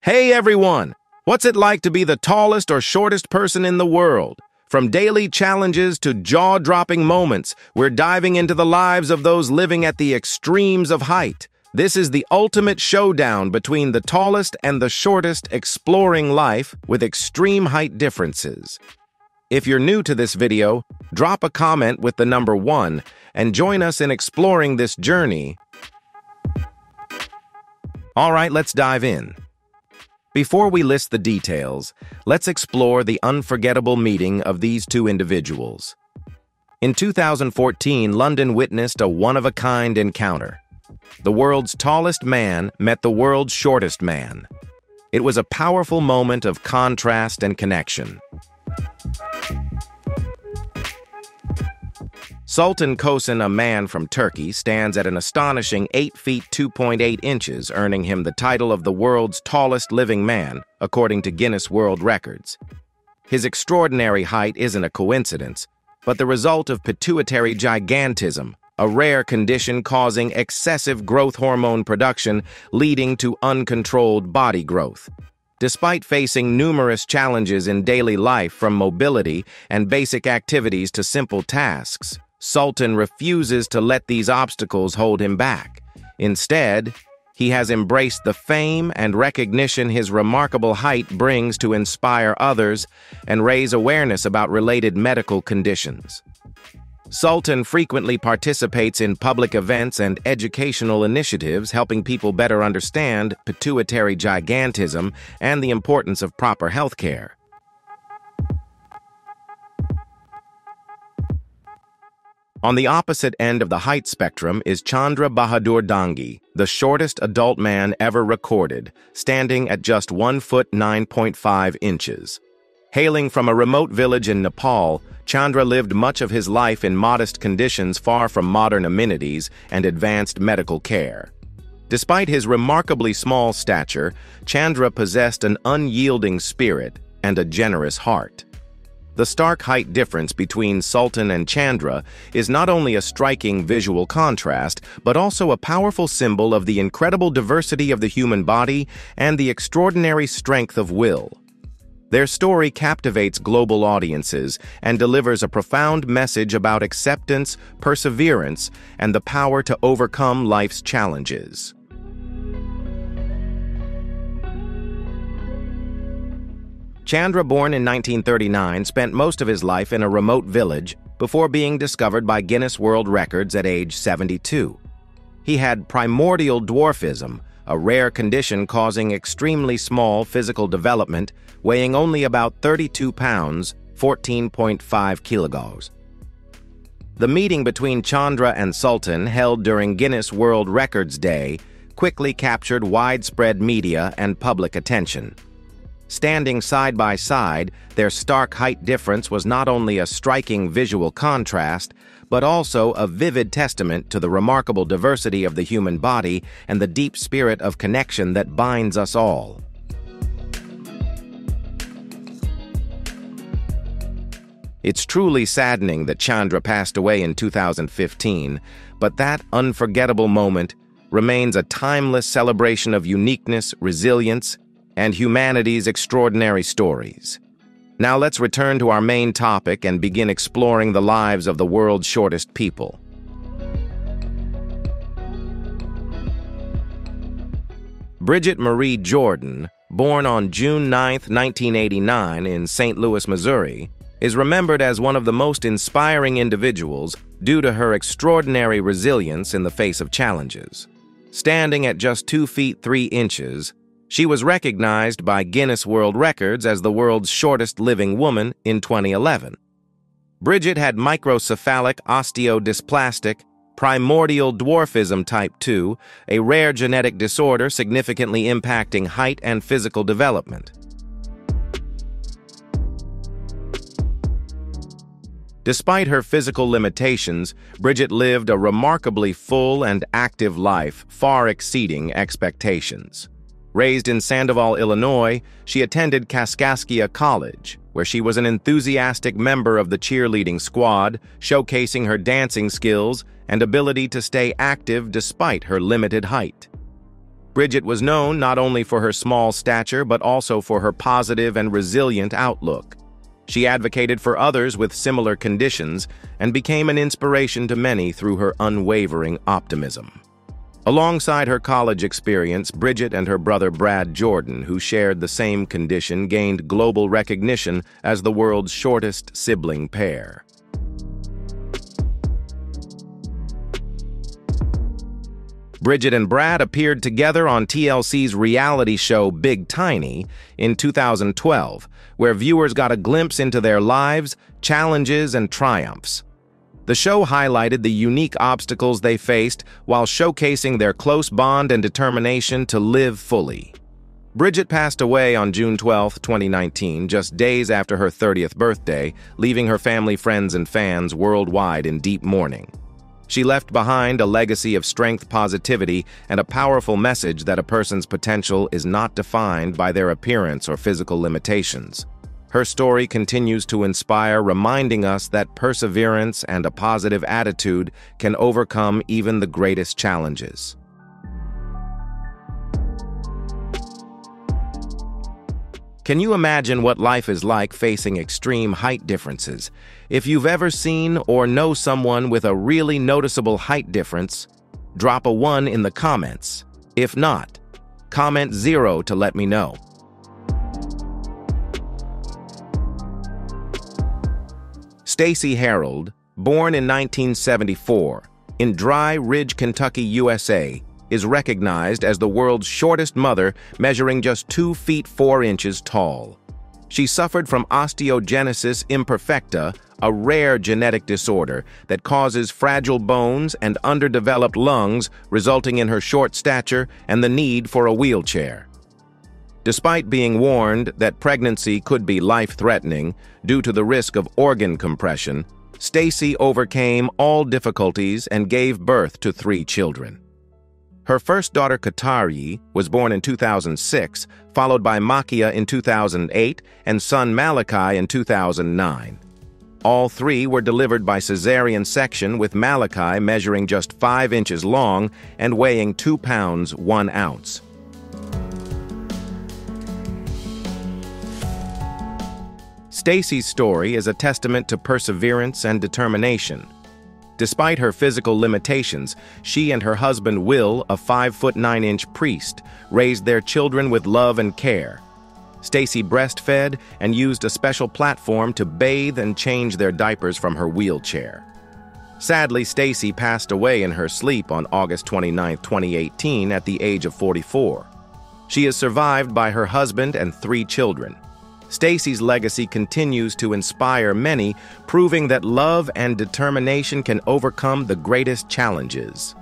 Hey everyone! What's it like to be the tallest or shortest person in the world? From daily challenges to jaw-dropping moments, we're diving into the lives of those living at the extremes of height. This is the ultimate showdown between the tallest and the shortest, exploring life with extreme height differences. If you're new to this video, drop a comment with the number 1 and join us in exploring this journey. Alright, let's dive in. Before we list the details, let's explore the unforgettable meeting of these two individuals. In 2014, London witnessed a one-of-a-kind encounter. The world's tallest man met the world's shortest man. It was a powerful moment of contrast and connection. Sultan Kosin, a man from Turkey, stands at an astonishing 8 feet 2.8 inches, earning him the title of the world's tallest living man, according to Guinness World Records. His extraordinary height isn't a coincidence, but the result of pituitary gigantism, a rare condition causing excessive growth hormone production, leading to uncontrolled body growth. Despite facing numerous challenges in daily life, from mobility and basic activities to simple tasks, Sultan refuses to let these obstacles hold him back. Instead, he has embraced the fame and recognition his remarkable height brings to inspire others and raise awareness about related medical conditions. Sultan frequently participates in public events and educational initiatives, helping people better understand pituitary gigantism and the importance of proper health care. On the opposite end of the height spectrum is Chandra Bahadur Dangi, the shortest adult man ever recorded, standing at just 1 foot 9.5 inches. Hailing from a remote village in Nepal, Chandra lived much of his life in modest conditions, far from modern amenities and advanced medical care. Despite his remarkably small stature, Chandra possessed an unyielding spirit and a generous heart. The stark height difference between Sultan and Chandra is not only a striking visual contrast, but also a powerful symbol of the incredible diversity of the human body and the extraordinary strength of will. Their story captivates global audiences and delivers a profound message about acceptance, perseverance, and the power to overcome life's challenges. Chandra, born in 1939, spent most of his life in a remote village before being discovered by Guinness World Records at age 72. He had primordial dwarfism, a rare condition causing extremely small physical development, weighing only about 32 pounds, 14.5 kilograms. The meeting between Chandra and Sultan, held during Guinness World Records Day, quickly captured widespread media and public attention. Standing side by side, their stark height difference was not only a striking visual contrast, but also a vivid testament to the remarkable diversity of the human body and the deep spirit of connection that binds us all. It's truly saddening that Chandra passed away in 2015, but that unforgettable moment remains a timeless celebration of uniqueness, resilience, and humanity's extraordinary stories. Now let's return to our main topic and begin exploring the lives of the world's shortest people. Bridget Marie Jordan, born on June 9, 1989 in St. Louis, Missouri, is remembered as one of the most inspiring individuals due to her extraordinary resilience in the face of challenges. Standing at just 2 feet 3 inches, she was recognized by Guinness World Records as the world's shortest living woman in 2011. Bridget had microcephalic osteodysplastic primordial dwarfism type 2, a rare genetic disorder significantly impacting height and physical development. Despite her physical limitations, Bridget lived a remarkably full and active life, far exceeding expectations. Raised in Sandoval, Illinois, she attended Kaskaskia College, where she was an enthusiastic member of the cheerleading squad, showcasing her dancing skills and ability to stay active despite her limited height. Bridget was known not only for her small stature but also for her positive and resilient outlook. She advocated for others with similar conditions and became an inspiration to many through her unwavering optimism. Alongside her college experience, Bridget and her brother Brad Jordan, who shared the same condition, gained global recognition as the world's shortest sibling pair. Bridget and Brad appeared together on TLC's reality show Big Tiny in 2012, where viewers got a glimpse into their lives, challenges, and triumphs. The show highlighted the unique obstacles they faced while showcasing their close bond and determination to live fully. Bridget passed away on June 12, 2019, just days after her 30th birthday, leaving her family, friends, and fans worldwide in deep mourning. She left behind a legacy of strength, positivity, and a powerful message that a person's potential is not defined by their appearance or physical limitations. Her story continues to inspire, reminding us that perseverance and a positive attitude can overcome even the greatest challenges. Can you imagine what life is like facing extreme height differences? If you've ever seen or know someone with a really noticeable height difference, drop a 1 in the comments. If not, comment 0 to let me know. Stacey Harold, born in 1974, in Dry Ridge, Kentucky, USA, is recognized as the world's shortest mother, measuring just 2 feet 4 inches tall. She suffered from osteogenesis imperfecta, a rare genetic disorder that causes fragile bones and underdeveloped lungs, resulting in her short stature and the need for a wheelchair. Despite being warned that pregnancy could be life-threatening due to the risk of organ compression, Stacey overcame all difficulties and gave birth to 3 children. Her first daughter, Katari, was born in 2006, followed by Makia in 2008 and son Malachi in 2009. All 3 were delivered by cesarean section, with Malachi measuring just 5 inches long and weighing 2 pounds 1 ounce. Stacey's story is a testament to perseverance and determination. Despite her physical limitations, she and her husband Will, a 5'9" priest, raised their children with love and care. Stacey breastfed and used a special platform to bathe and change their diapers from her wheelchair. Sadly, Stacey passed away in her sleep on August 29, 2018, at the age of 44. She is survived by her husband and 3 children. Stacey's legacy continues to inspire many, proving that love and determination can overcome the greatest challenges.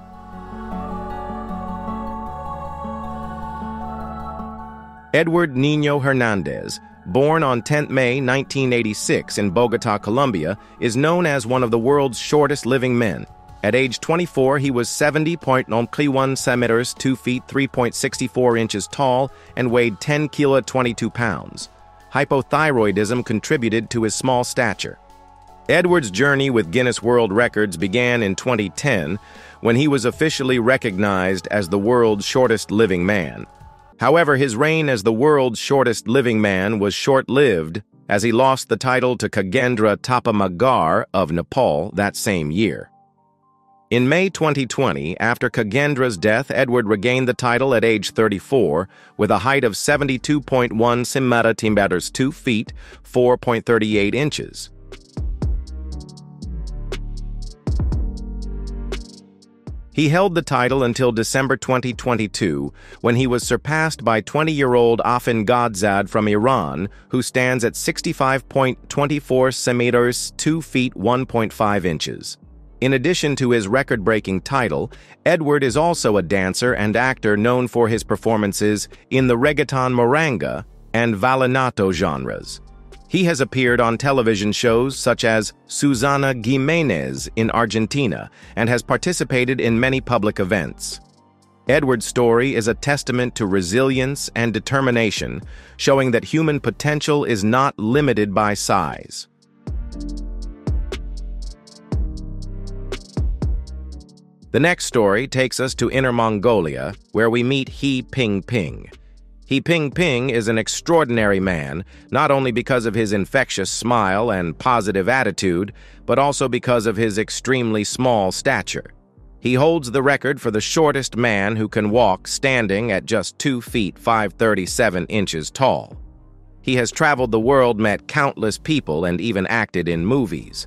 Edward Nino Hernandez, born on 10 May 1986 in Bogota, Colombia, is known as one of the world's shortest living men. At age 24, he was 70.91 centimeters, 2 feet 3.64 inches tall, and weighed 10 kilo 22 pounds. Hypothyroidism contributed to his small stature. Edward's journey with Guinness World Records began in 2010, when he was officially recognized as the world's shortest living man. However, his reign as the world's shortest living man was short-lived, as he lost the title to Khagendra Tapamagar of Nepal that same year. In May 2020, after Khagendra's death, Edward regained the title at age 34, with a height of 72.1 centimeters, 2 feet, 4.38 inches. He held the title until December 2022, when he was surpassed by 20-year-old Afin Godzad from Iran, who stands at 65.24 centimeters, 2 feet, 1.5 inches. In addition to his record-breaking title, Edward is also a dancer and actor known for his performances in the reggaeton moranga and vallenato genres. He has appeared on television shows such as Susana Giménez in Argentina and has participated in many public events. Edward's story is a testament to resilience and determination, showing that human potential is not limited by size. The next story takes us to Inner Mongolia, where we meet He Ping-ping. He Ping-ping is an extraordinary man, not only because of his infectious smile and positive attitude, but also because of his extremely small stature. He holds the record for the shortest man who can walk standing at just 2 feet 5'37" tall. He has traveled the world, met countless people, and even acted in movies.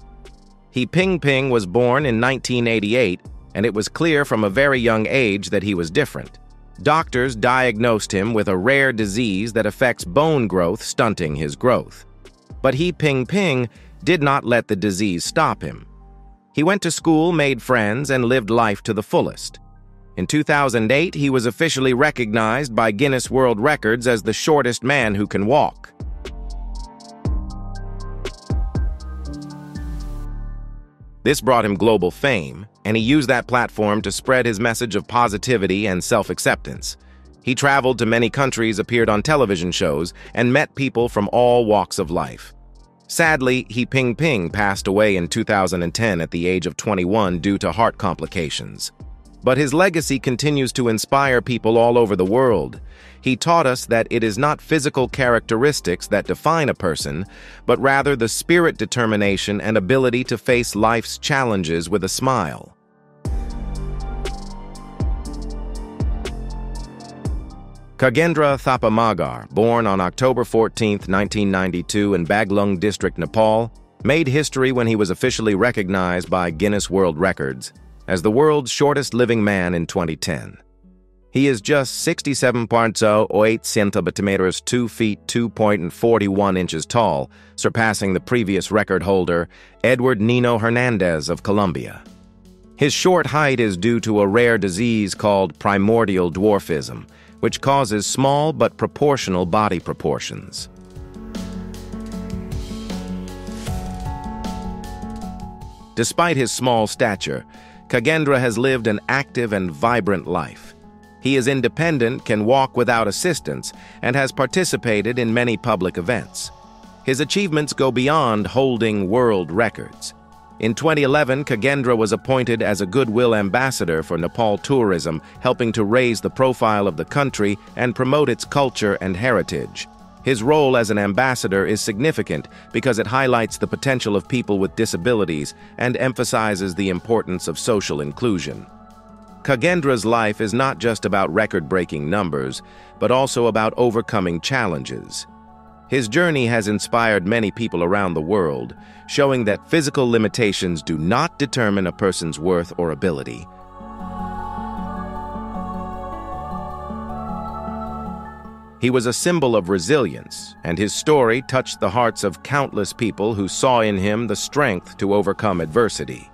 He Ping-ping was born in 1988, and it was clear from a very young age that he was different. Doctors diagnosed him with a rare disease that affects bone growth, stunting his growth. But He Ping-ping did not let the disease stop him. He went to school, made friends, and lived life to the fullest. In 2008, he was officially recognized by Guinness World Records as the shortest man who can walk. This brought him global fame, and he used that platform to spread his message of positivity and self-acceptance. He traveled to many countries, appeared on television shows, and met people from all walks of life. Sadly, He Ping-ping passed away in 2010 at the age of 21 due to heart complications. But his legacy continues to inspire people all over the world. He taught us that it is not physical characteristics that define a person, but rather the spirit, determination, and ability to face life's challenges with a smile. Khagendra Thapamagar, born on October 14, 1992 in Baglung District, Nepal, made history when he was officially recognized by Guinness World Records as the world's shortest living man in 2010. He is just 67.08 centimeters, 2 feet 2.41 tall, surpassing the previous record holder, Edward Nino Hernandez of Colombia. His short height is due to a rare disease called primordial dwarfism, which causes small but proportional body proportions. Despite his small stature, Khagendra has lived an active and vibrant life. He is independent, can walk without assistance, and has participated in many public events. His achievements go beyond holding world records. In 2011, Khagendra was appointed as a Goodwill Ambassador for Nepal tourism, helping to raise the profile of the country and promote its culture and heritage. His role as an ambassador is significant because it highlights the potential of people with disabilities and emphasizes the importance of social inclusion. Khagendra's life is not just about record-breaking numbers, but also about overcoming challenges. His journey has inspired many people around the world, showing that physical limitations do not determine a person's worth or ability. He was a symbol of resilience, and his story touched the hearts of countless people who saw in him the strength to overcome adversity.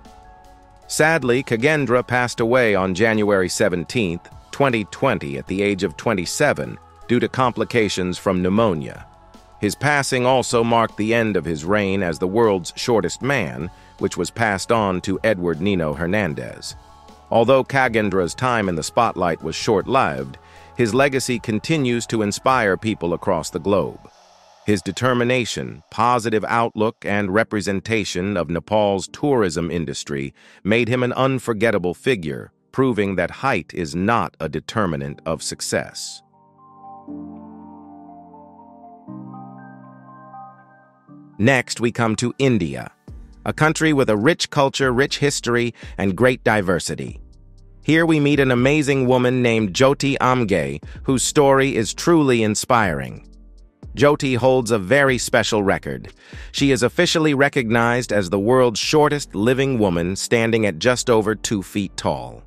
Sadly, Khagendra passed away on January 17, 2020, at the age of 27 due to complications from pneumonia. His passing also marked the end of his reign as the world's shortest man, which was passed on to Edward Nino Hernandez. Although Khagendra's time in the spotlight was short-lived, his legacy continues to inspire people across the globe. His determination, positive outlook, and representation of Nepal's tourism industry made him an unforgettable figure, proving that height is not a determinant of success. Next, we come to India, a country with a rich culture, rich history, and great diversity. Here we meet an amazing woman named Jyoti Amge, whose story is truly inspiring. Jyoti holds a very special record. She is officially recognized as the world's shortest living woman, standing at just over 2 feet tall.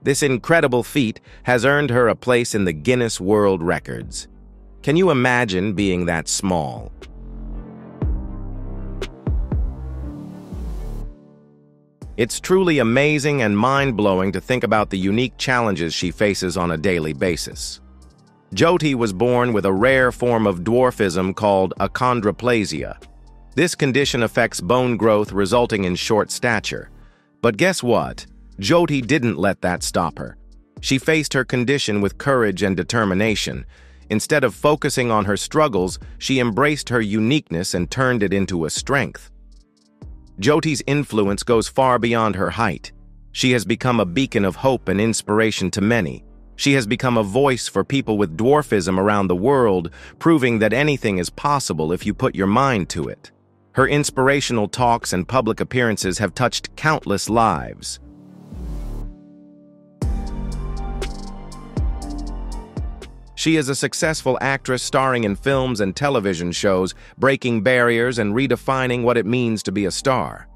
This incredible feat has earned her a place in the Guinness World Records. Can you imagine being that small? It's truly amazing and mind-blowing to think about the unique challenges she faces on a daily basis. Jyoti was born with a rare form of dwarfism called achondroplasia. This condition affects bone growth, resulting in short stature. But guess what? Jyoti didn't let that stop her. She faced her condition with courage and determination. Instead of focusing on her struggles, she embraced her uniqueness and turned it into a strength. Jyoti's influence goes far beyond her height. She has become a beacon of hope and inspiration to many. She has become a voice for people with dwarfism around the world, proving that anything is possible if you put your mind to it. Her inspirational talks and public appearances have touched countless lives. She is a successful actress starring in films and television shows, breaking barriers and redefining what it means to be a star.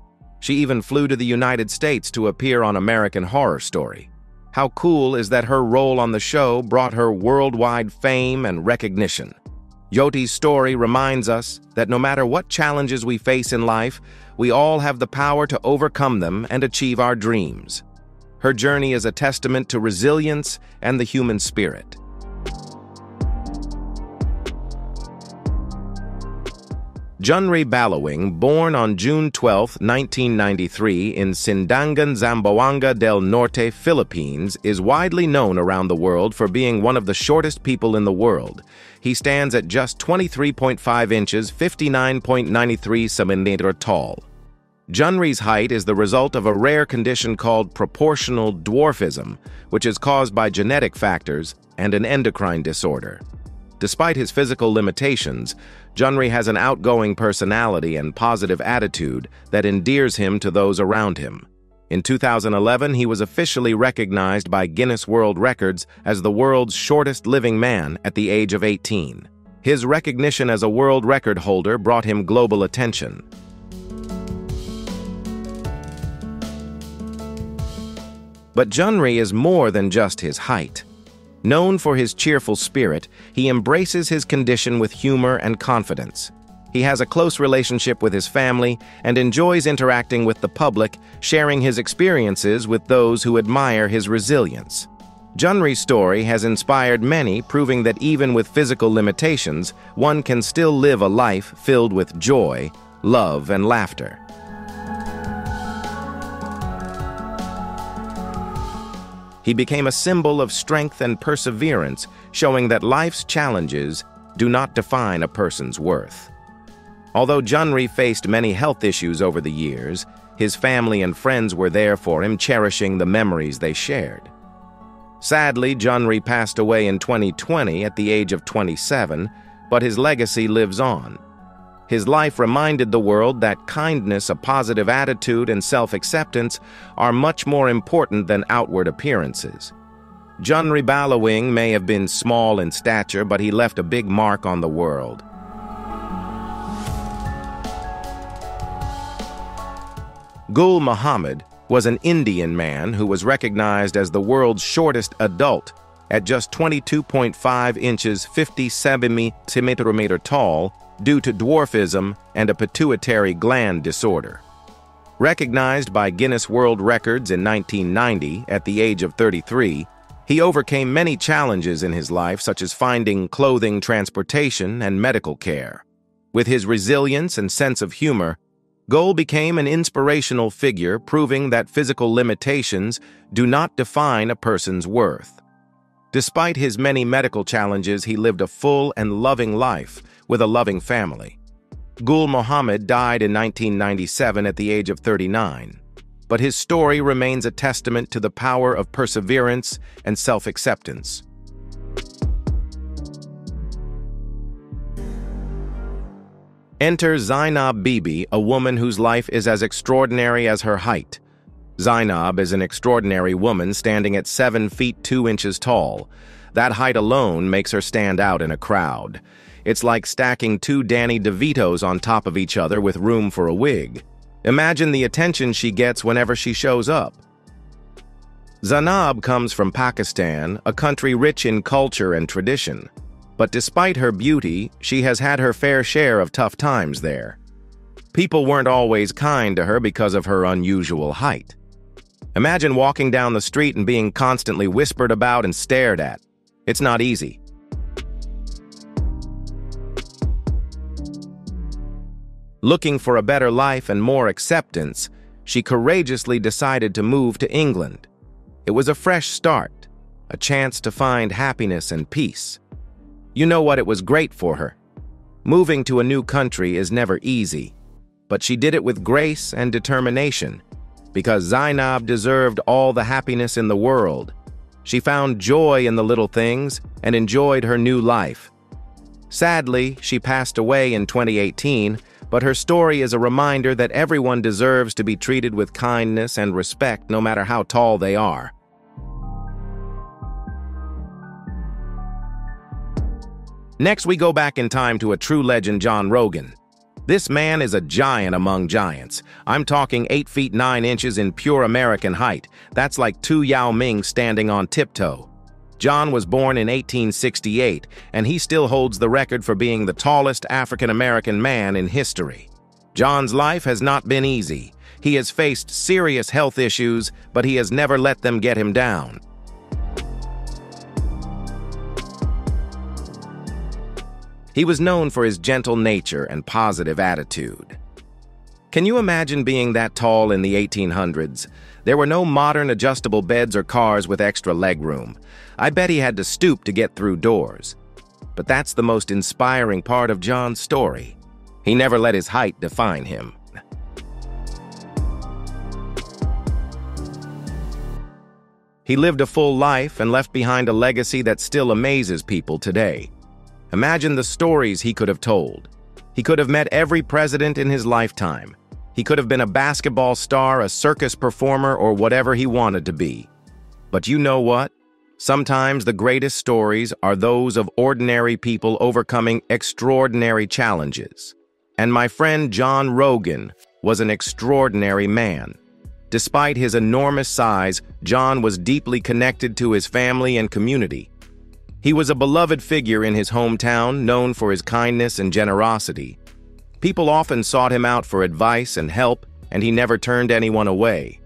She even flew to the United States to appear on American Horror Story. How cool is that her role on the show brought her worldwide fame and recognition. Jyoti's story reminds us that no matter what challenges we face in life, we all have the power to overcome them and achieve our dreams. Her journey is a testament to resilience and the human spirit. Junri Balawing, born on June 12, 1993 in Sindangan, Zamboanga del Norte, Philippines, is widely known around the world for being one of the shortest people in the world. He stands at just 23.5 inches, 59.93 centimeters tall. Junri's height is the result of a rare condition called proportional dwarfism, which is caused by genetic factors and an endocrine disorder. Despite his physical limitations, Junri has an outgoing personality and positive attitude that endears him to those around him. In 2011, he was officially recognized by Guinness World Records as the world's shortest living man at the age of 18. His recognition as a world record holder brought him global attention. But Junri is more than just his height. Known for his cheerful spirit, he embraces his condition with humor and confidence. He has a close relationship with his family and enjoys interacting with the public, sharing his experiences with those who admire his resilience. Junri's story has inspired many, proving that even with physical limitations, one can still live a life filled with joy, love, and laughter. He became a symbol of strength and perseverance, showing that life's challenges do not define a person's worth. Although Junri faced many health issues over the years, his family and friends were there for him, cherishing the memories they shared. Sadly, Junri passed away in 2020 at the age of 27, but his legacy lives on. His life reminded the world that kindness, a positive attitude, and self-acceptance are much more important than outward appearances. Junri Balawing may have been small in stature, but he left a big mark on the world. Gul Muhammad was an Indian man who was recognized as the world's shortest adult at just 22.5 inches, 50 centimeters tall, due to dwarfism and a pituitary gland disorder. Recognized by Guinness World Records in 1990 at the age of 33, he overcame many challenges in his life, such as finding clothing, transportation, and medical care. With his resilience and sense of humor, Gul became an inspirational figure, proving that physical limitations do not define a person's worth. Despite his many medical challenges, he lived a full and loving life with a loving family. Gul Muhammad died in 1997 at the age of 39, but his story remains a testament to the power of perseverance and self-acceptance. Enter Zainab Bibi, a woman whose life is as extraordinary as her height. Zainab is an extraordinary woman standing at 7 feet 2 inches tall. That height alone makes her stand out in a crowd. It's like stacking two Danny DeVitos on top of each other with room for a wig. Imagine the attention she gets whenever she shows up. Zainab comes from Pakistan, a country rich in culture and tradition. But despite her beauty, she has had her fair share of tough times there. People weren't always kind to her because of her unusual height. Imagine walking down the street and being constantly whispered about and stared at. It's not easy. Looking for a better life and more acceptance, she courageously decided to move to England. It was a fresh start, a chance to find happiness and peace. You know what? It was great for her. Moving to a new country is never easy, but she did it with grace and determination. because Zainab deserved all the happiness in the world. She found joy in the little things and enjoyed her new life. Sadly, she passed away in 2018, but her story is a reminder that everyone deserves to be treated with kindness and respect no matter how tall they are. Next, we go back in time to a true legend, John Rogan. This man is a giant among giants. I'm talking 8 feet 9 inches in pure American height. That's like two Yao Ming standing on tiptoe. John was born in 1868, and he still holds the record for being the tallest African-American man in history. John's life has not been easy. He has faced serious health issues, but he has never let them get him down. He was known for his gentle nature and positive attitude. Can you imagine being that tall in the 1800s? There were no modern adjustable beds or cars with extra legroom. I bet he had to stoop to get through doors. But that's the most inspiring part of John's story. He never let his height define him. He lived a full life and left behind a legacy that still amazes people today. Imagine the stories he could have told. He could have met every president in his lifetime. He could have been a basketball star, a circus performer, or whatever he wanted to be. But you know what? Sometimes the greatest stories are those of ordinary people overcoming extraordinary challenges. And my friend John Rogan was an extraordinary man. Despite his enormous size, John was deeply connected to his family and community. He was a beloved figure in his hometown, known for his kindness and generosity. People often sought him out for advice and help, and he never turned anyone away.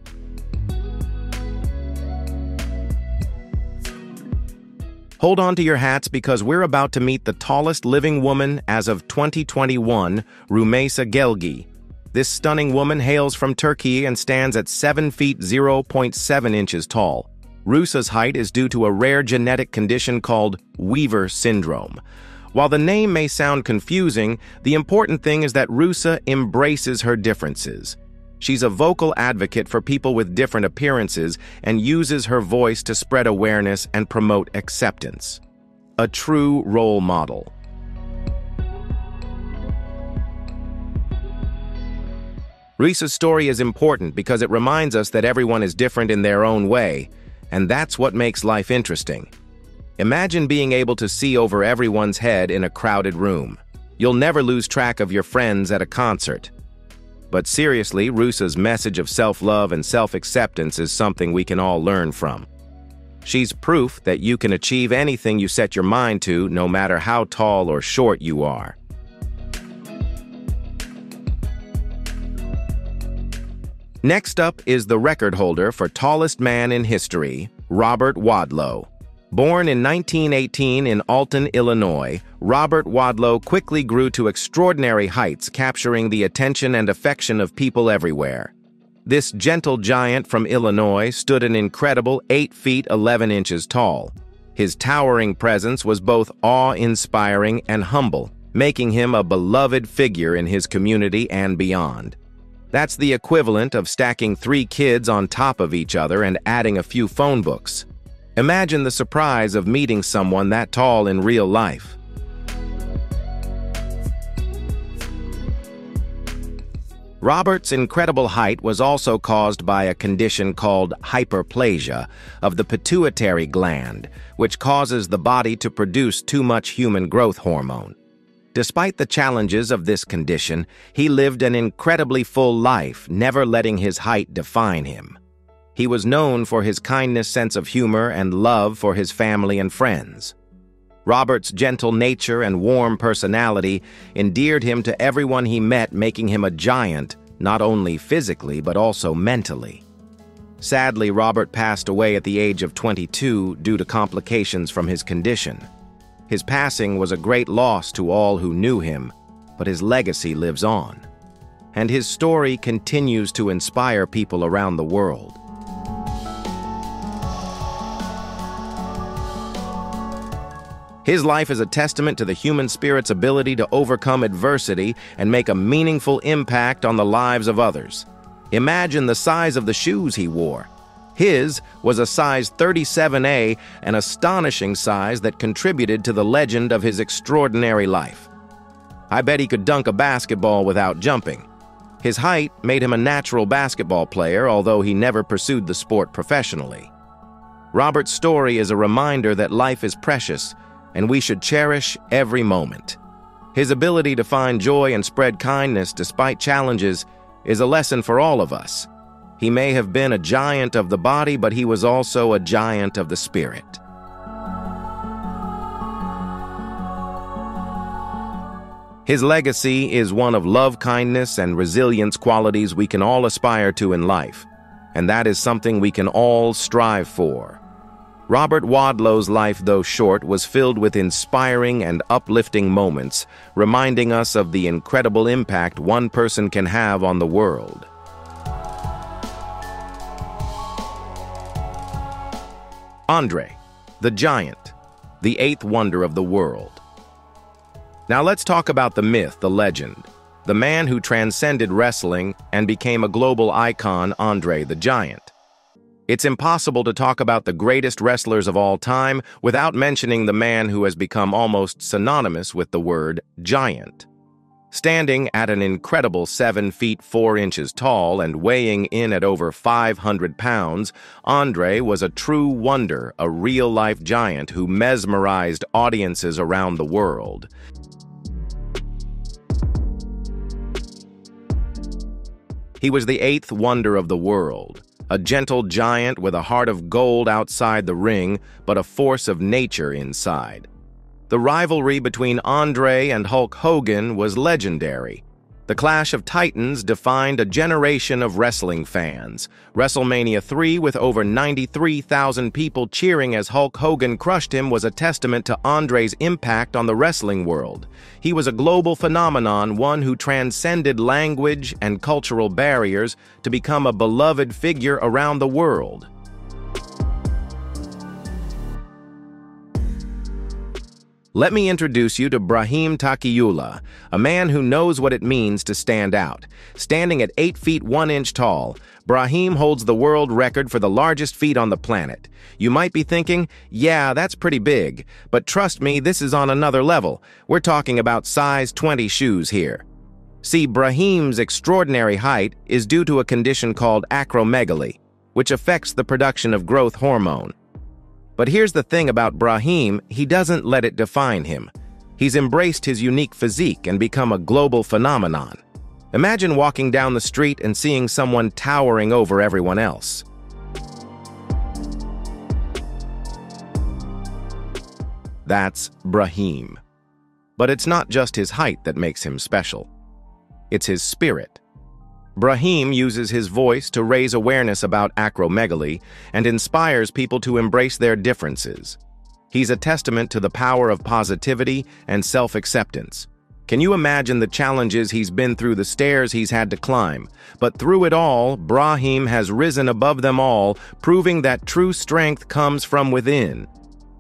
Hold on to your hats because we're about to meet the tallest living woman as of 2021, Rümeysa Gelgi. This stunning woman hails from Turkey and stands at 7 feet 0.7 inches tall. Rümeysa's height is due to a rare genetic condition called Weaver syndrome. While the name may sound confusing, the important thing is that Rümeysa embraces her differences. She's a vocal advocate for people with different appearances and uses her voice to spread awareness and promote acceptance. A true role model. Rümeysa's story is important because it reminds us that everyone is different in their own way, and that's what makes life interesting. Imagine being able to see over everyone's head in a crowded room. You'll never lose track of your friends at a concert. But seriously, Rümeysa's message of self-love and self-acceptance is something we can all learn from. She's proof that you can achieve anything you set your mind to, no matter how tall or short you are. Next up is the record holder for tallest man in history, Robert Wadlow. Born in 1918 in Alton, Illinois, Robert Wadlow quickly grew to extraordinary heights, capturing the attention and affection of people everywhere. This gentle giant from Illinois stood an incredible 8 feet 11 inches tall. His towering presence was both awe-inspiring and humble, making him a beloved figure in his community and beyond. That's the equivalent of stacking 3 kids on top of each other and adding a few phone books. Imagine the surprise of meeting someone that tall in real life. Robert's incredible height was also caused by a condition called hyperplasia of the pituitary gland, which causes the body to produce too much human growth hormone. Despite the challenges of this condition, he lived an incredibly full life, never letting his height define him. He was known for his kindness, sense of humor, and love for his family and friends. Robert's gentle nature and warm personality endeared him to everyone he met, making him a giant, not only physically but also mentally. Sadly, Robert passed away at the age of 22 due to complications from his condition. His passing was a great loss to all who knew him, but his legacy lives on. And his story continues to inspire people around the world. His life is a testament to the human spirit's ability to overcome adversity and make a meaningful impact on the lives of others. Imagine the size of the shoes he wore. His was a size 37A, an astonishing size that contributed to the legend of his extraordinary life. I bet he could dunk a basketball without jumping. His height made him a natural basketball player, although he never pursued the sport professionally. Robert's story is a reminder that life is precious, and we should cherish every moment. His ability to find joy and spread kindness despite challenges is a lesson for all of us. He may have been a giant of the body, but he was also a giant of the spirit. His legacy is one of love, kindness, and resilience, qualities we can all aspire to in life, and that is something we can all strive for. Robert Wadlow's life, though short, was filled with inspiring and uplifting moments, reminding us of the incredible impact one person can have on the world. Andre, the giant, the eighth wonder of the world. Now let's talk about the myth, the legend, the man who transcended wrestling and became a global icon, Andre the Giant. It's impossible to talk about the greatest wrestlers of all time without mentioning the man who has become almost synonymous with the word giant. Standing at an incredible 7 feet 4 inches tall and weighing in at over 500 pounds, Andre was a true wonder, a real-life giant who mesmerized audiences around the world. He was the eighth wonder of the world, a gentle giant with a heart of gold outside the ring, but a force of nature inside. The rivalry between Andre and Hulk Hogan was legendary. The Clash of Titans defined a generation of wrestling fans. WrestleMania 3, with over 93,000 people cheering as Hulk Hogan crushed him, was a testament to Andre's impact on the wrestling world. He was a global phenomenon, one who transcended language and cultural barriers to become a beloved figure around the world. Let me introduce you to Brahim Taqiullah, a man who knows what it means to stand out. Standing at 8 feet 1 inch tall, Brahim holds the world record for the largest feet on the planet. You might be thinking, yeah, that's pretty big, but trust me, this is on another level. We're talking about size 20 shoes here. See, Brahim's extraordinary height is due to a condition called acromegaly, which affects the production of growth hormone. But here's the thing about Brahim, he doesn't let it define him. He's embraced his unique physique and become a global phenomenon. Imagine walking down the street and seeing someone towering over everyone else. That's Brahim. But it's not just his height that makes him special. It's his spirit. Brahim uses his voice to raise awareness about acromegaly and inspires people to embrace their differences. He's a testament to the power of positivity and self-acceptance. Can you imagine the challenges he's been through, the stairs he's had to climb? But through it all, Brahim has risen above them all, proving that true strength comes from within.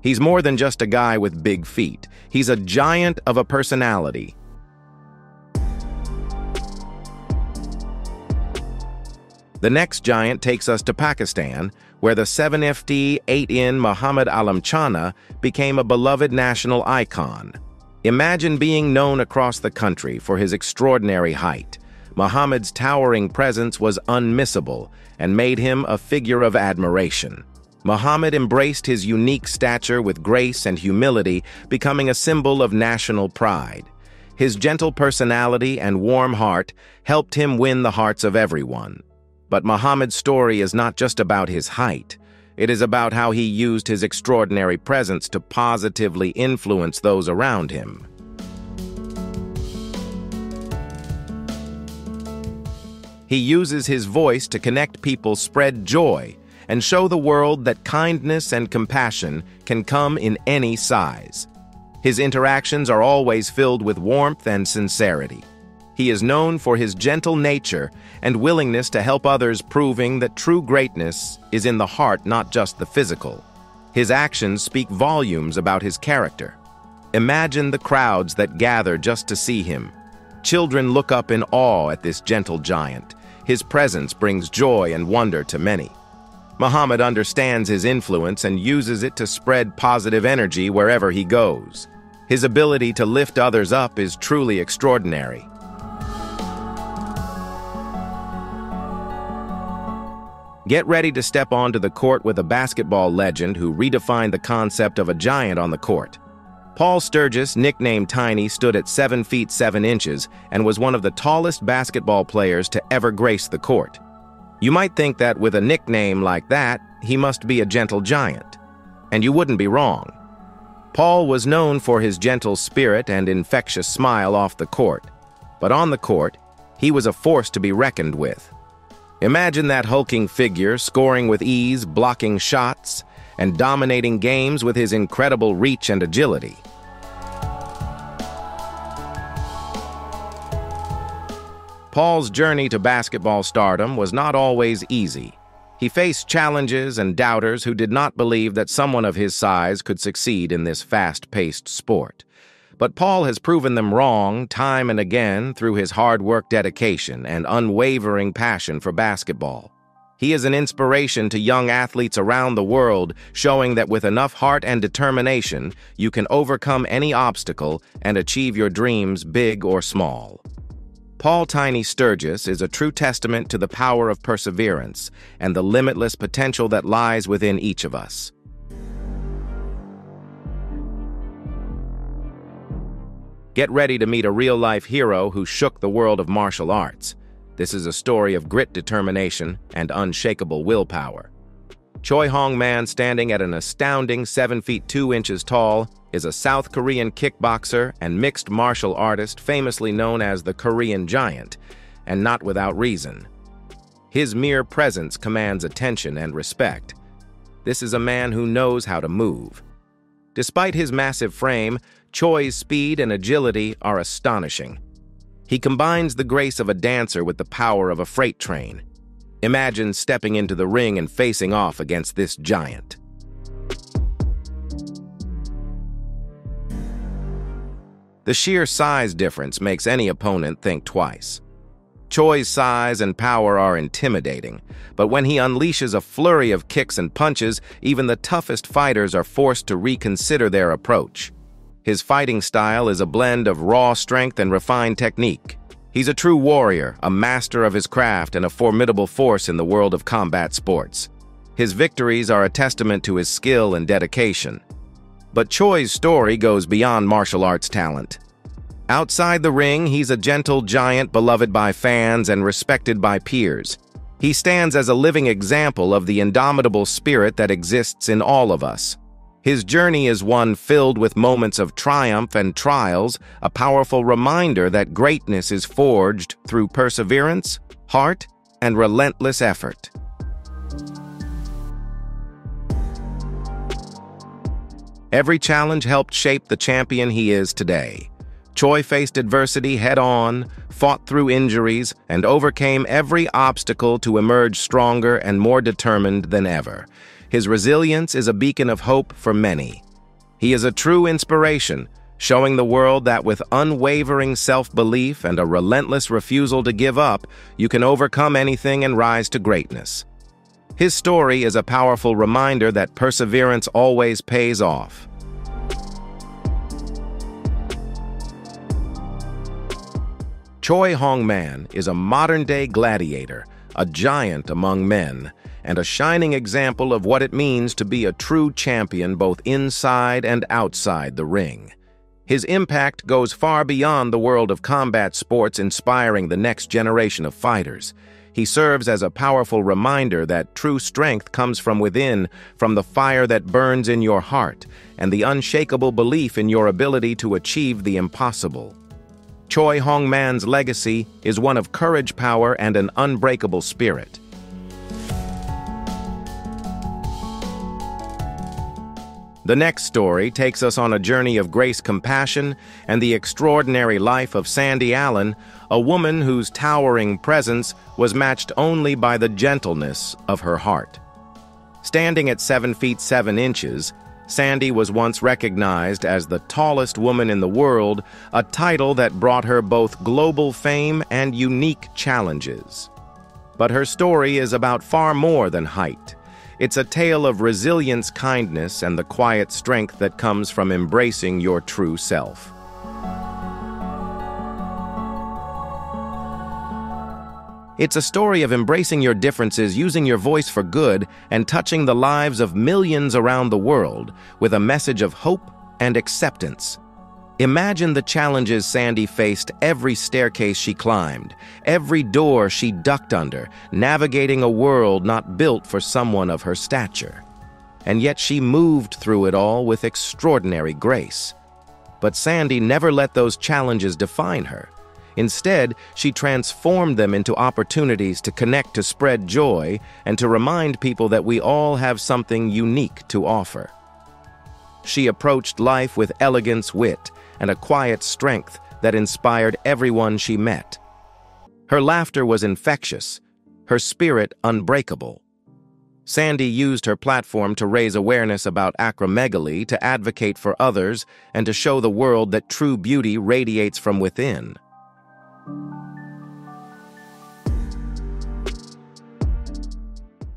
He's more than just a guy with big feet. He's a giant of a personality. The next giant takes us to Pakistan, where the 7'8" 8-in Muhammad Alam Chana became a beloved national icon. Imagine being known across the country for his extraordinary height. Muhammad's towering presence was unmissable and made him a figure of admiration. Muhammad embraced his unique stature with grace and humility, becoming a symbol of national pride. His gentle personality and warm heart helped him win the hearts of everyone. But Muhammad's story is not just about his height. It is about how he used his extraordinary presence to positively influence those around him. He uses his voice to connect people, spread joy, and show the world that kindness and compassion can come in any size. His interactions are always filled with warmth and sincerity. He is known for his gentle nature and willingness to help others, proving that true greatness is in the heart, not just the physical. His actions speak volumes about his character. Imagine the crowds that gather just to see him. Children look up in awe at this gentle giant. His presence brings joy and wonder to many. Muhammad understands his influence and uses it to spread positive energy wherever he goes. His ability to lift others up is truly extraordinary. Get ready to step onto the court with a basketball legend who redefined the concept of a giant on the court. Paul Sturgis, nicknamed Tiny, stood at 7 feet 7 inches and was one of the tallest basketball players to ever grace the court. You might think that with a nickname like that, he must be a gentle giant. And you wouldn't be wrong. Paul was known for his gentle spirit and infectious smile off the court. But on the court, he was a force to be reckoned with. Imagine that hulking figure scoring with ease, blocking shots, and dominating games with his incredible reach and agility. Paul's journey to basketball stardom was not always easy. He faced challenges and doubters who did not believe that someone of his size could succeed in this fast-paced sport. But Paul has proven them wrong time and again through his hard work, dedication, and unwavering passion for basketball. He is an inspiration to young athletes around the world, showing that with enough heart and determination, you can overcome any obstacle and achieve your dreams, big or small. Paul "Tiny" Sturgis is a true testament to the power of perseverance and the limitless potential that lies within each of us. Get ready to meet a real-life hero who shook the world of martial arts. This is a story of grit, determination, and unshakable willpower. Choi Hong-man, standing at an astounding 7 feet 2 inches tall, is a South Korean kickboxer and mixed martial artist famously known as the Korean Giant, and not without reason. His mere presence commands attention and respect. This is a man who knows how to move. Despite his massive frame, Choi's speed and agility are astonishing. He combines the grace of a dancer with the power of a freight train. Imagine stepping into the ring and facing off against this giant. The sheer size difference makes any opponent think twice. Choi's size and power are intimidating, but when he unleashes a flurry of kicks and punches, even the toughest fighters are forced to reconsider their approach. His fighting style is a blend of raw strength and refined technique. He's a true warrior, a master of his craft, and a formidable force in the world of combat sports. His victories are a testament to his skill and dedication. But Choi's story goes beyond martial arts talent. Outside the ring, he's a gentle giant beloved by fans and respected by peers. He stands as a living example of the indomitable spirit that exists in all of us. His journey is one filled with moments of triumph and trials, a powerful reminder that greatness is forged through perseverance, heart, and relentless effort. Every challenge helped shape the champion he is today. Choi faced adversity head-on, fought through injuries, and overcame every obstacle to emerge stronger and more determined than ever. His resilience is a beacon of hope for many. He is a true inspiration, showing the world that with unwavering self-belief and a relentless refusal to give up, you can overcome anything and rise to greatness. His story is a powerful reminder that perseverance always pays off. Choi Hong-man is a modern-day gladiator, a giant among men, and a shining example of what it means to be a true champion both inside and outside the ring. His impact goes far beyond the world of combat sports, inspiring the next generation of fighters. He serves as a powerful reminder that true strength comes from within, from the fire that burns in your heart, and the unshakable belief in your ability to achieve the impossible. Choi Hong-man's legacy is one of courage, power, and an unbreakable spirit. The next story takes us on a journey of grace, compassion, and the extraordinary life of Sandy Allen, a woman whose towering presence was matched only by the gentleness of her heart. Standing at 7 feet 7 inches, Sandy was once recognized as the tallest woman in the world, a title that brought her both global fame and unique challenges. But her story is about far more than height. It's a tale of resilience, kindness, and the quiet strength that comes from embracing your true self. It's a story of embracing your differences, using your voice for good, and touching the lives of millions around the world with a message of hope and acceptance. Imagine the challenges Sandy faced, every staircase she climbed, every door she ducked under, navigating a world not built for someone of her stature. And yet she moved through it all with extraordinary grace. But Sandy never let those challenges define her. Instead, she transformed them into opportunities to connect, to spread joy, and to remind people that we all have something unique to offer. She approached life with elegance, wit, and a quiet strength that inspired everyone she met. Her laughter was infectious, her spirit unbreakable. Sandy used her platform to raise awareness about acromegaly, to advocate for others, and to show the world that true beauty radiates from within.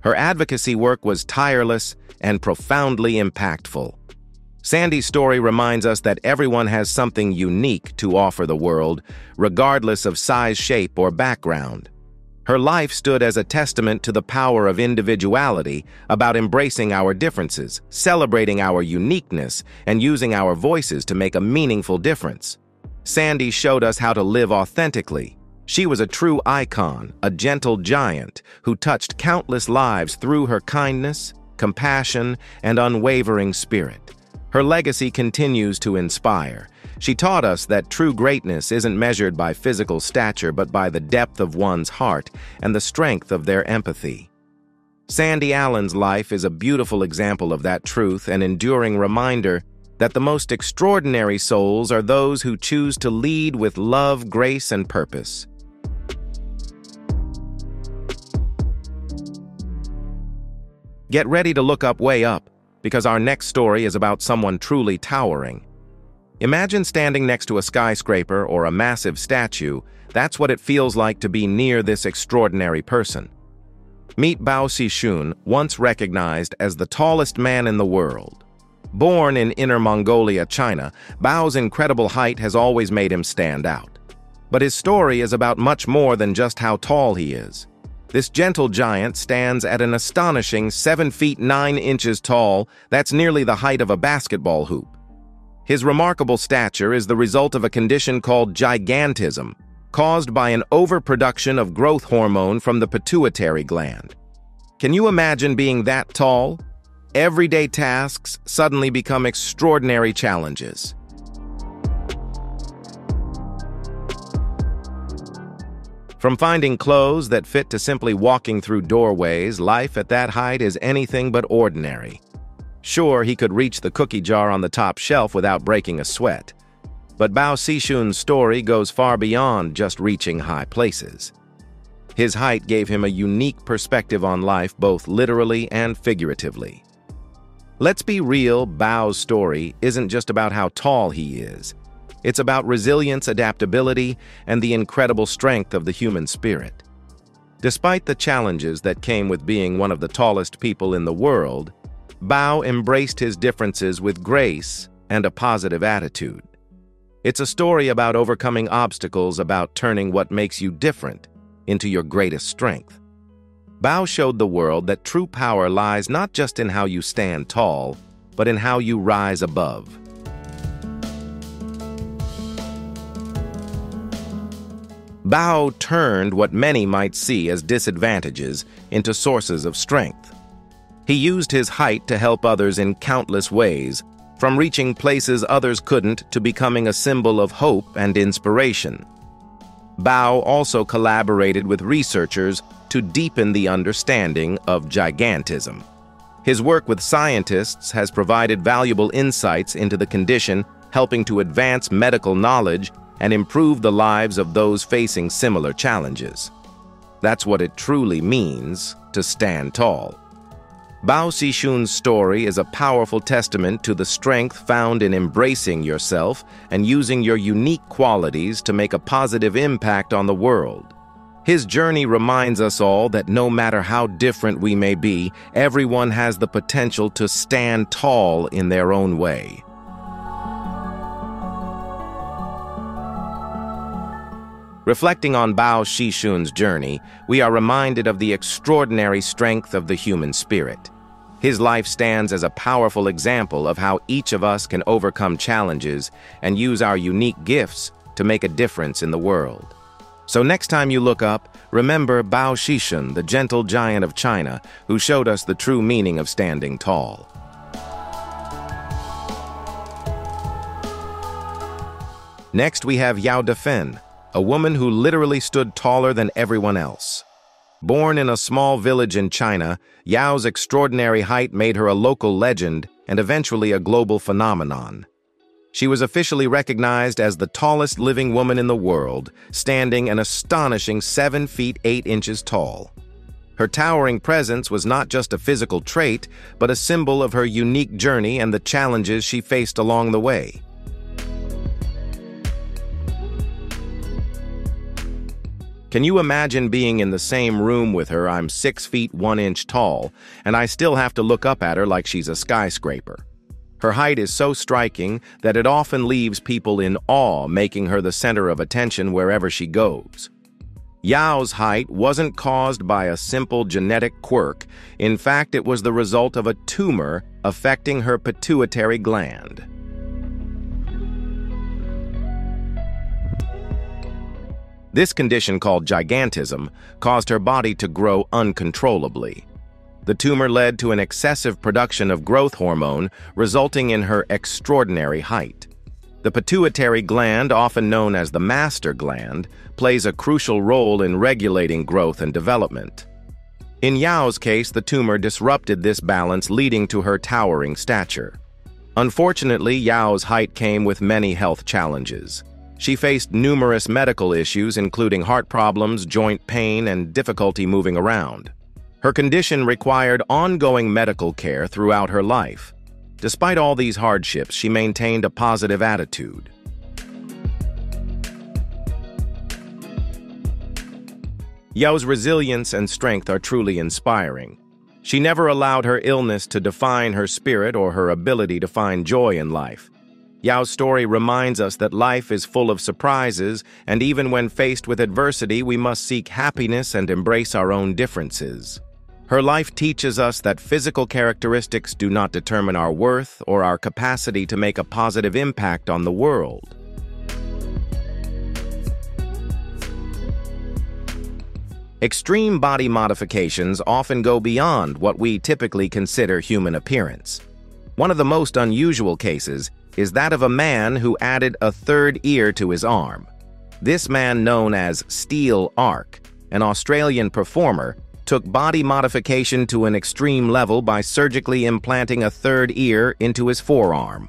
Her advocacy work was tireless and profoundly impactful. Sandy's story reminds us that everyone has something unique to offer the world, regardless of size, shape, or background. Her life stood as a testament to the power of individuality, about embracing our differences, celebrating our uniqueness, and using our voices to make a meaningful difference. Sandy showed us how to live authentically. She was a true icon, a gentle giant who touched countless lives through her kindness, compassion, and unwavering spirit. Her legacy continues to inspire. She taught us that true greatness isn't measured by physical stature, but by the depth of one's heart and the strength of their empathy. Sandy Allen's life is a beautiful example of that truth, an enduring reminder that the most extraordinary souls are those who choose to lead with love, grace, and purpose. Get ready to look up, way up, because our next story is about someone truly towering. Imagine standing next to a skyscraper or a massive statue. That's what it feels like to be near this extraordinary person. Meet Bao Xishun, once recognized as the tallest man in the world. Born in Inner Mongolia, China, Bao's incredible height has always made him stand out. But his story is about much more than just how tall he is. This gentle giant stands at an astonishing 7 feet 9 inches tall. That's nearly the height of a basketball hoop. His remarkable stature is the result of a condition called gigantism, caused by an overproduction of growth hormone from the pituitary gland. Can you imagine being that tall? Everyday tasks suddenly become extraordinary challenges. From finding clothes that fit to simply walking through doorways, life at that height is anything but ordinary. Sure, he could reach the cookie jar on the top shelf without breaking a sweat. But Bao Xishun's story goes far beyond just reaching high places. His height gave him a unique perspective on life, both literally and figuratively. Let's be real, Bao's story isn't just about how tall he is. It's about resilience, adaptability, and the incredible strength of the human spirit. Despite the challenges that came with being one of the tallest people in the world, Bao embraced his differences with grace and a positive attitude. It's a story about overcoming obstacles, about turning what makes you different into your greatest strength. Bao showed the world that true power lies not just in how you stand tall, but in how you rise above. Bao turned what many might see as disadvantages into sources of strength. He used his height to help others in countless ways, from reaching places others couldn't to becoming a symbol of hope and inspiration. Bao also collaborated with researchers to deepen the understanding of gigantism. His work with scientists has provided valuable insights into the condition, helping to advance medical knowledge and improve the lives of those facing similar challenges. That's what it truly means to stand tall. Bao Xishun's story is a powerful testament to the strength found in embracing yourself and using your unique qualities to make a positive impact on the world. His journey reminds us all that no matter how different we may be, everyone has the potential to stand tall in their own way. Reflecting on Bao Shishun's journey, we are reminded of the extraordinary strength of the human spirit. His life stands as a powerful example of how each of us can overcome challenges and use our unique gifts to make a difference in the world. So next time you look up, remember Bao Shishun, the gentle giant of China, who showed us the true meaning of standing tall. Next, we have Yao Defen, a woman who literally stood taller than everyone else. Born in a small village in China, Yao's extraordinary height made her a local legend and eventually a global phenomenon. She was officially recognized as the tallest living woman in the world, standing an astonishing 7 feet 8 inches tall. Her towering presence was not just a physical trait, but a symbol of her unique journey and the challenges she faced along the way. Can you imagine being in the same room with her? I'm 6 feet 1 inch tall, and I still have to look up at her like she's a skyscraper. Her height is so striking that it often leaves people in awe, making her the center of attention wherever she goes. Yao's height wasn't caused by a simple genetic quirk. In fact, it was the result of a tumor affecting her pituitary gland. This condition, called gigantism, caused her body to grow uncontrollably. The tumor led to an excessive production of growth hormone, resulting in her extraordinary height. The pituitary gland, often known as the master gland, plays a crucial role in regulating growth and development. In Yao's case, the tumor disrupted this balance, leading to her towering stature. Unfortunately, Yao's height came with many health challenges. She faced numerous medical issues, including heart problems, joint pain, and difficulty moving around. Her condition required ongoing medical care throughout her life. Despite all these hardships, she maintained a positive attitude. Yao's resilience and strength are truly inspiring. She never allowed her illness to define her spirit or her ability to find joy in life. Yao's story reminds us that life is full of surprises, and even when faced with adversity, we must seek happiness and embrace our own differences. Her life teaches us that physical characteristics do not determine our worth or our capacity to make a positive impact on the world. Extreme body modifications often go beyond what we typically consider human appearance. One of the most unusual cases is that of a man who added a third ear to his arm. This man, known as Steel Ark, an Australian performer, took body modification to an extreme level by surgically implanting a third ear into his forearm.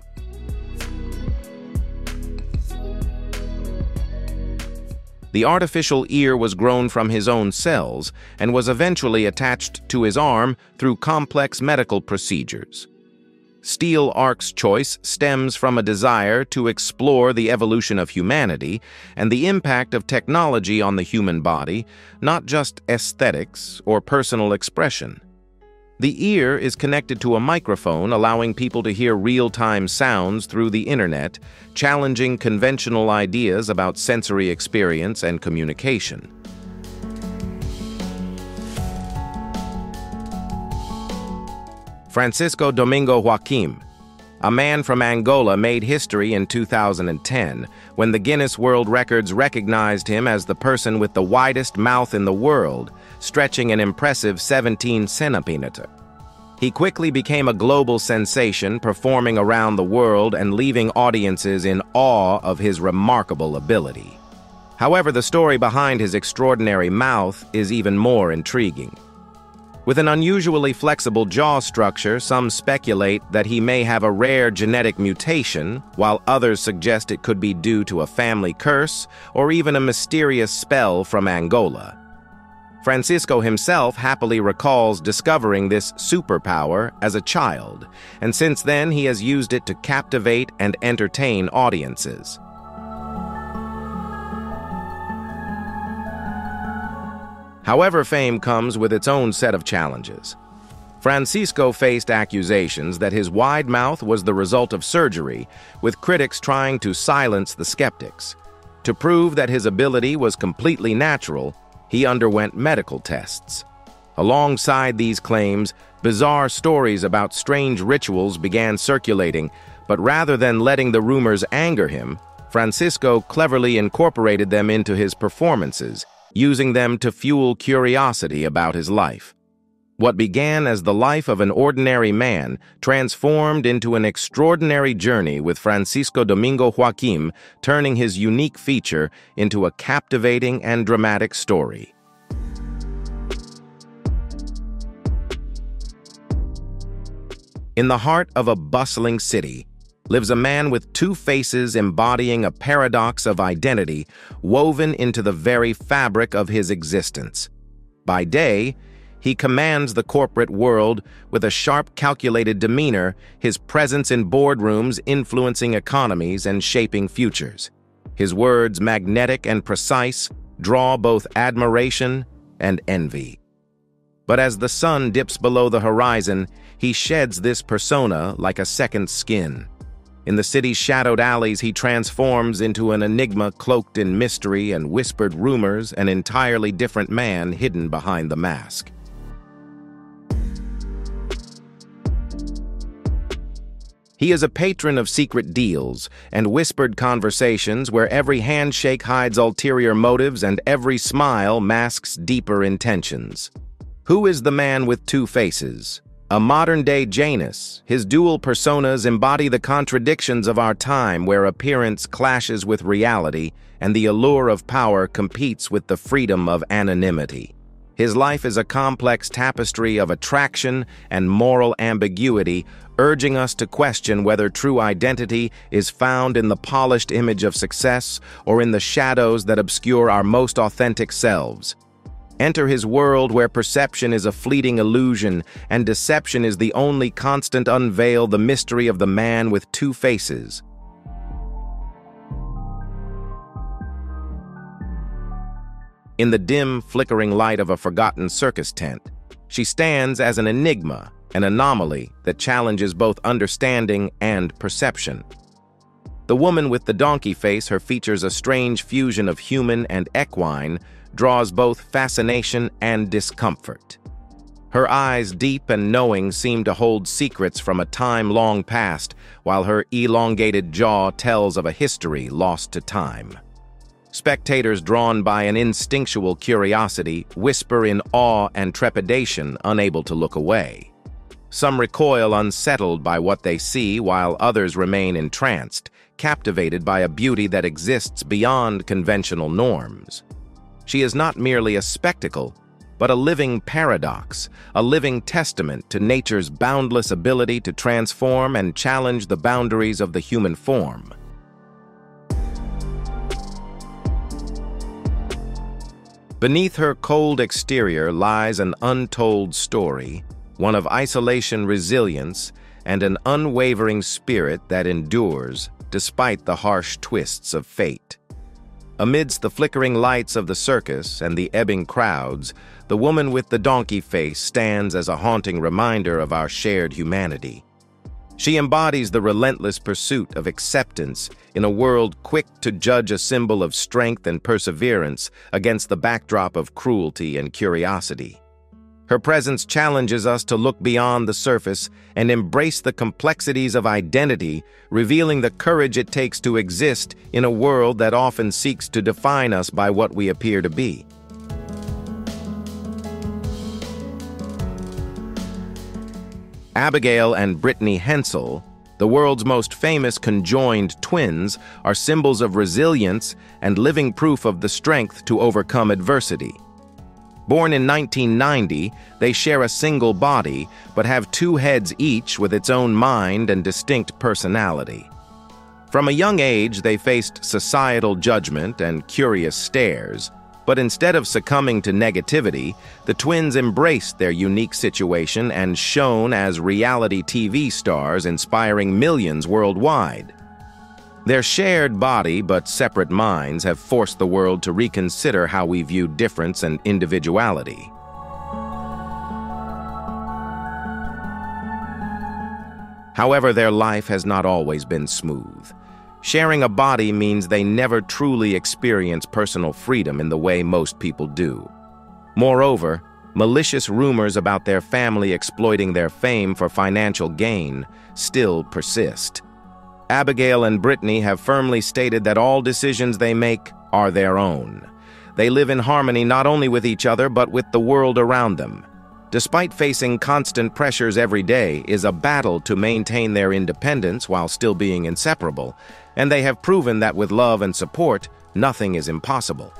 The artificial ear was grown from his own cells and was eventually attached to his arm through complex medical procedures. Steel Ark's choice stems from a desire to explore the evolution of humanity and the impact of technology on the human body, not just aesthetics or personal expression. The ear is connected to a microphone, allowing people to hear real-time sounds through the internet, challenging conventional ideas about sensory experience and communication. Francisco Domingo Joaquim, a man from Angola, made history in 2010 when the Guinness World Records recognized him as the person with the widest mouth in the world, stretching an impressive 17 centimeters. He quickly became a global sensation, performing around the world and leaving audiences in awe of his remarkable ability. However, the story behind his extraordinary mouth is even more intriguing. With an unusually flexible jaw structure, some speculate that he may have a rare genetic mutation, while others suggest it could be due to a family curse or even a mysterious spell from Angola. Francisco himself happily recalls discovering this superpower as a child, and since then he has used it to captivate and entertain audiences. However, fame comes with its own set of challenges. Francisco faced accusations that his wide mouth was the result of surgery, with critics trying to silence the skeptics. To prove that his ability was completely natural, he underwent medical tests. Alongside these claims, bizarre stories about strange rituals began circulating, but rather than letting the rumors anger him, Francisco cleverly incorporated them into his performances, using them to fuel curiosity about his life. What began as the life of an ordinary man transformed into an extraordinary journey with Francisco Domingo Joaquim, turning his unique feature into a captivating and dramatic story. In the heart of a bustling city lives a man with two faces embodying a paradox of identity woven into the very fabric of his existence. By day, he commands the corporate world with a sharp, calculated demeanor, his presence in boardrooms influencing economies and shaping futures. His words, magnetic and precise, draw both admiration and envy. But as the sun dips below the horizon, he sheds this persona like a second skin. In the city's shadowed alleys, he transforms into an enigma cloaked in mystery and whispered rumors, an entirely different man hidden behind the mask. He is a patron of secret deals and whispered conversations where every handshake hides ulterior motives and every smile masks deeper intentions. Who is the man with two faces? A modern-day Janus, his dual personas embody the contradictions of our time where appearance clashes with reality and the allure of power competes with the freedom of anonymity. His life is a complex tapestry of attraction and moral ambiguity, urging us to question whether true identity is found in the polished image of success or in the shadows that obscure our most authentic selves. Enter his world where perception is a fleeting illusion and deception is the only constant. Unveil the mystery of the man with two faces. In the dim, flickering light of a forgotten circus tent, she stands as an enigma, an anomaly that challenges both understanding and perception. The woman with the donkey face, her features a strange fusion of human and equine, draws both fascination and discomfort. Her eyes, deep and knowing, seem to hold secrets from a time long past, while her elongated jaw tells of a history lost to time. Spectators, drawn by an instinctual curiosity, whisper in awe and trepidation, unable to look away. Some recoil unsettled by what they see, while others remain entranced, captivated by a beauty that exists beyond conventional norms. She is not merely a spectacle, but a living paradox, a living testament to nature's boundless ability to transform and challenge the boundaries of the human form. Beneath her cold exterior lies an untold story, one of isolation, resilience, and an unwavering spirit that endures despite the harsh twists of fate. Amidst the flickering lights of the circus and the ebbing crowds, the woman with the donkey face stands as a haunting reminder of our shared humanity. She embodies the relentless pursuit of acceptance in a world quick to judge a symbol of strength and perseverance against the backdrop of cruelty and curiosity. Her presence challenges us to look beyond the surface and embrace the complexities of identity, revealing the courage it takes to exist in a world that often seeks to define us by what we appear to be. Abigail and Brittany Hensel, the world's most famous conjoined twins, are symbols of resilience and living proof of the strength to overcome adversity. Born in 1990, they share a single body, but have two heads each with its own mind and distinct personality. From a young age, they faced societal judgment and curious stares, but instead of succumbing to negativity, the twins embraced their unique situation and shone as reality TV stars, inspiring millions worldwide. Their shared body but separate minds have forced the world to reconsider how we view difference and individuality. However, their life has not always been smooth. Sharing a body means they never truly experience personal freedom in the way most people do. Moreover, malicious rumors about their family exploiting their fame for financial gain still persist. Abigail and Brittany have firmly stated that all decisions they make are their own. They live in harmony not only with each other but with the world around them. Despite facing constant pressures every day is a battle to maintain their independence while still being inseparable, and they have proven that with love and support, nothing is impossible.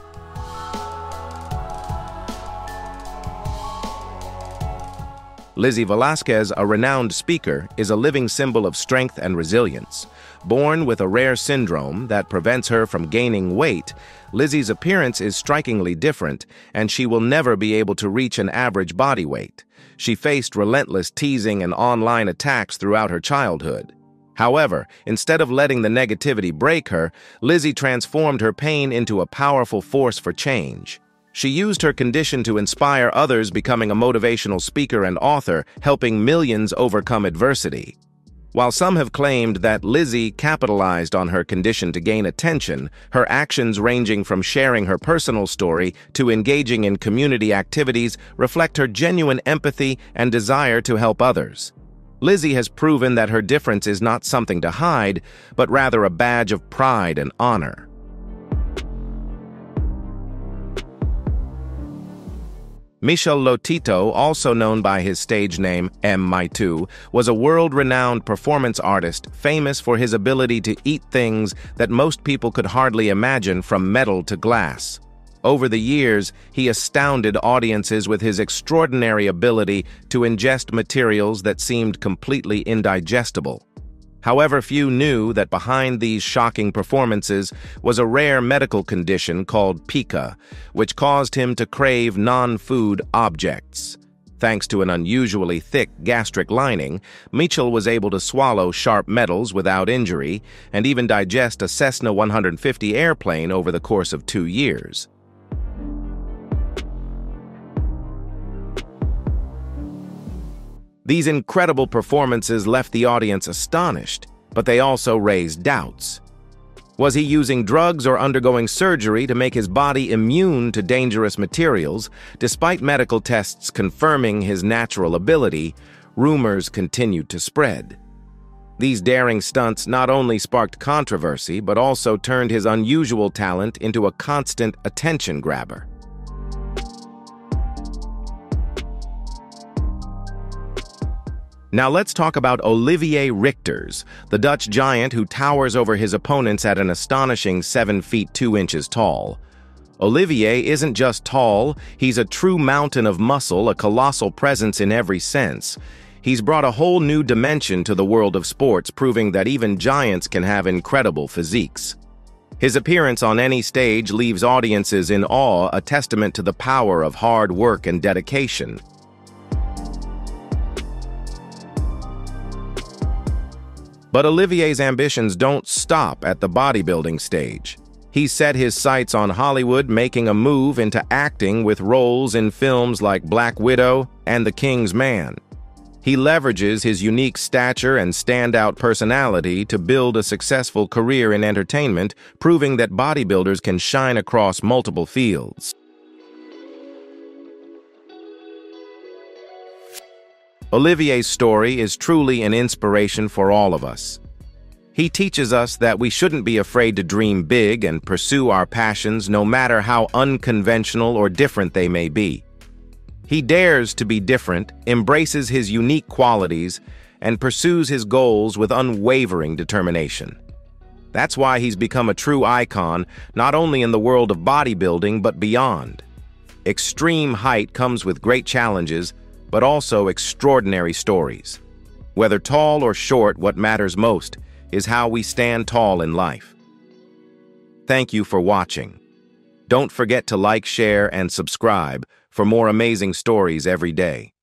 Lizzie Velasquez, a renowned speaker, is a living symbol of strength and resilience. Born with a rare syndrome that prevents her from gaining weight, Lizzie's appearance is strikingly different, and she will never be able to reach an average body weight. She faced relentless teasing and online attacks throughout her childhood. However, instead of letting the negativity break her, Lizzie transformed her pain into a powerful force for change. She used her condition to inspire others, becoming a motivational speaker and author, helping millions overcome adversity. While some have claimed that Lizzie capitalized on her condition to gain attention, her actions ranging from sharing her personal story to engaging in community activities reflect her genuine empathy and desire to help others. Lizzie has proven that her difference is not something to hide, but rather a badge of pride and honor. Michel Lotito, also known by his stage name M. Maitu, was a world-renowned performance artist famous for his ability to eat things that most people could hardly imagine, from metal to glass. Over the years, he astounded audiences with his extraordinary ability to ingest materials that seemed completely indigestible. However, few knew that behind these shocking performances was a rare medical condition called pica, which caused him to crave non-food objects. Thanks to an unusually thick gastric lining, Michel was able to swallow sharp metals without injury and even digest a Cessna 150 airplane over the course of 2 years. These incredible performances left the audience astonished, but they also raised doubts. Was he using drugs or undergoing surgery to make his body immune to dangerous materials? Despite medical tests confirming his natural ability, rumors continued to spread. These daring stunts not only sparked controversy, but also turned his unusual talent into a constant attention grabber. Now let's talk about Olivier Rigters, the Dutch giant who towers over his opponents at an astonishing 7 feet 2 inches tall. Olivier isn't just tall, he's a true mountain of muscle, a colossal presence in every sense. He's brought a whole new dimension to the world of sports, proving that even giants can have incredible physiques. His appearance on any stage leaves audiences in awe, a testament to the power of hard work and dedication. But Olivier's ambitions don't stop at the bodybuilding stage. He set his sights on Hollywood, making a move into acting with roles in films like Black Widow and The King's Man. He leverages his unique stature and standout personality to build a successful career in entertainment, proving that bodybuilders can shine across multiple fields. Olivier's story is truly an inspiration for all of us. He teaches us that we shouldn't be afraid to dream big and pursue our passions, no matter how unconventional or different they may be. He dares to be different, embraces his unique qualities, and pursues his goals with unwavering determination. That's why he's become a true icon, not only in the world of bodybuilding, but beyond. Extreme height comes with great challenges, but also extraordinary stories. Whether tall or short, what matters most is how we stand tall in life. Thank you for watching. Don't forget to like, share, and subscribe for more amazing stories every day.